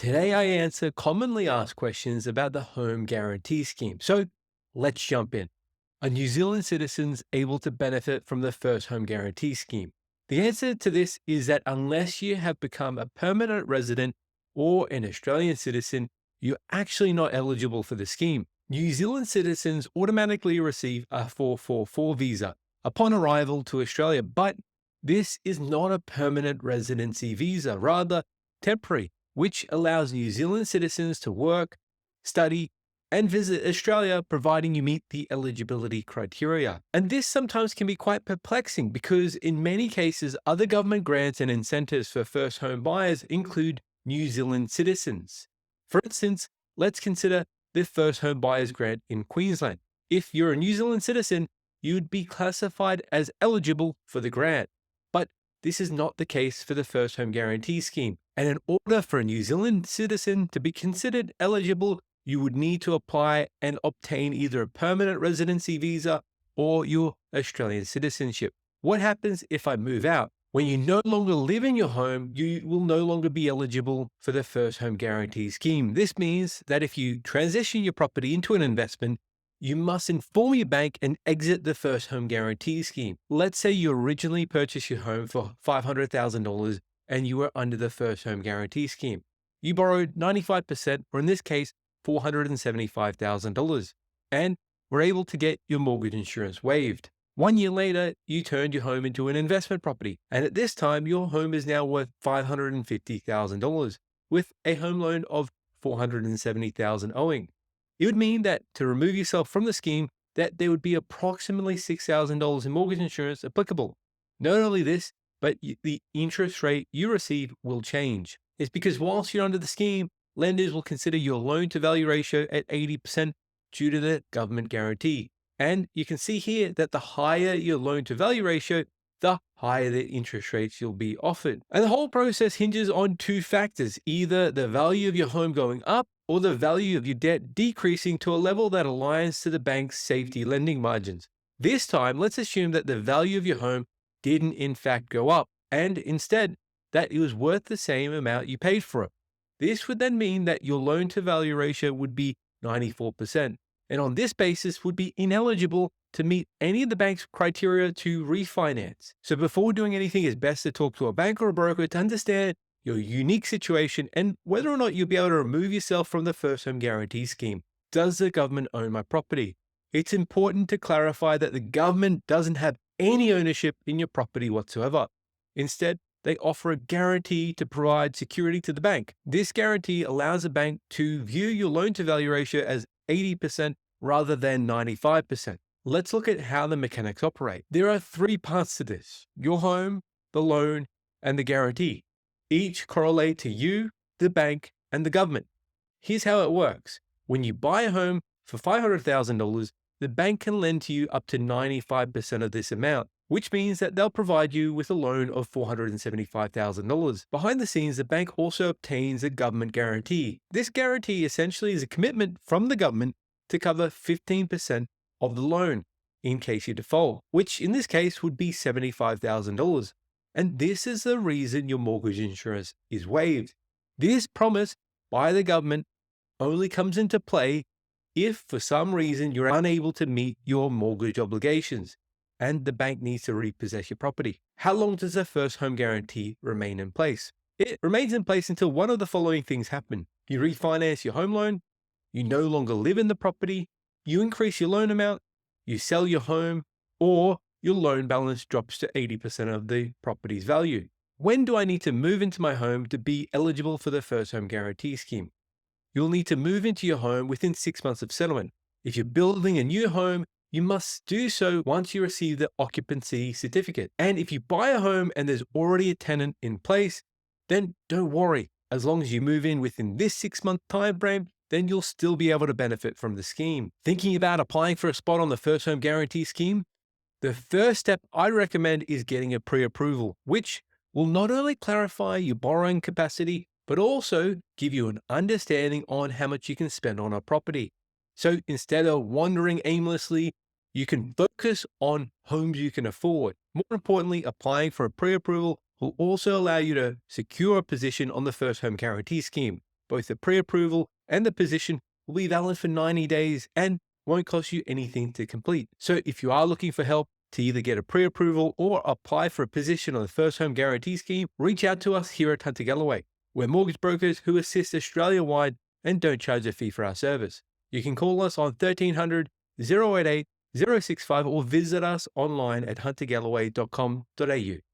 Today, I answer commonly asked questions about the Home Guarantee Scheme. So let's jump in. Are New Zealand citizens able to benefit from the First Home Guarantee Scheme? The answer to this is that unless you have become a permanent resident or an Australian citizen, you're actually not eligible for the scheme. New Zealand citizens automatically receive a 444 visa upon arrival to Australia, but this is not a permanent residency visa, rather temporary, which allows New Zealand citizens to work, study, and visit Australia, providing you meet the eligibility criteria. And this sometimes can be quite perplexing because, in many cases, other government grants and incentives for first home buyers include New Zealand citizens. For instance, let's consider the First Home Buyers Grant in Queensland. If you're a New Zealand citizen, you would be classified as eligible for the grant. But this is not the case for the First Home Guarantee Scheme. And in order for a New Zealand citizen to be considered eligible, you would need to apply and obtain either a permanent residency visa or your Australian citizenship. What happens if I move out? When you no longer live in your home, you will no longer be eligible for the First Home Guarantee Scheme. This means that if you transition your property into an investment, you must inform your bank and exit the First Home Guarantee Scheme. Let's say you originally purchased your home for $500,000 and you were under the First Home Guarantee Scheme. You borrowed 95%, or in this case, $475,000, and were able to get your mortgage insurance waived. 1 year later, you turned your home into an investment property, and at this time, your home is now worth $550,000, with a home loan of $470,000 owing. It would mean that to remove yourself from the scheme, that there would be approximately $6,000 in mortgage insurance applicable. Not only this, but the interest rate you receive will change. It's because whilst you're under the scheme, lenders will consider your loan to value ratio at 80% due to the government guarantee. And you can see here that the higher your loan to value ratio, the higher the interest rates you'll be offered. And the whole process hinges on two factors, either the value of your home going up or the value of your debt decreasing to a level that aligns to the bank's safety lending margins. This time, let's assume that the value of your home didn't in fact go up, and instead that it was worth the same amount you paid for it. This would then mean that your loan to value ratio would be 94%, and on this basis would be ineligible to meet any of the bank's criteria to refinance. So before doing anything, it's best to talk to a bank or a broker to understand your unique situation and whether or not you'll be able to remove yourself from the First Home Guarantee Scheme. Does the government own my property? It's important to clarify that the government doesn't have any ownership in your property whatsoever. Instead, they offer a guarantee to provide security to the bank. This guarantee allows the bank to view your loan to value ratio as 80% rather than 95%. Let's look at how the mechanics operate. There are three parts to this: your home, the loan, and the guarantee. Each correlate to you, the bank, and the government. Here's how it works. When you buy a home for $500,000, the bank can lend to you up to 95% of this amount, which means that they'll provide you with a loan of $475,000. Behind the scenes, the bank also obtains a government guarantee. This guarantee essentially is a commitment from the government to cover 15% of the loan in case you default, which in this case would be $75,000. And this is the reason your mortgage insurance is waived. This promise by the government only comes into play if for some reason you're unable to meet your mortgage obligations and the bank needs to repossess your property. How long does the First Home Guarantee remain in place? It remains in place until one of the following things happen. You refinance your home loan, you no longer live in the property, you increase your loan amount, you sell your home, or your loan balance drops to 80% of the property's value. When do I need to move into my home to be eligible for the First Home Guarantee Scheme? You'll need to move into your home within 6 months of settlement. If you're building a new home, you must do so once you receive the occupancy certificate. And if you buy a home and there's already a tenant in place, then don't worry. As long as you move in within this 6-month time frame, then you'll still be able to benefit from the scheme. Thinking about applying for a spot on the First Home Guarantee Scheme? The first step I recommend is getting a pre-approval, which will not only clarify your borrowing capacity, but also give you an understanding on how much you can spend on a property. So instead of wandering aimlessly, you can focus on homes you can afford. More importantly, applying for a pre-approval will also allow you to secure a position on the First Home Guarantee Scheme. Both the pre-approval and the position will be valid for 90 days and won't cost you anything to complete. So if you are looking for help to either get a pre-approval or apply for a position on the First Home Guarantee Scheme, reach out to us here at Hunter Galloway. We're mortgage brokers who assist Australia-wide and don't charge a fee for our service. You can call us on 1300 088 065 or visit us online at huntergalloway.com.au.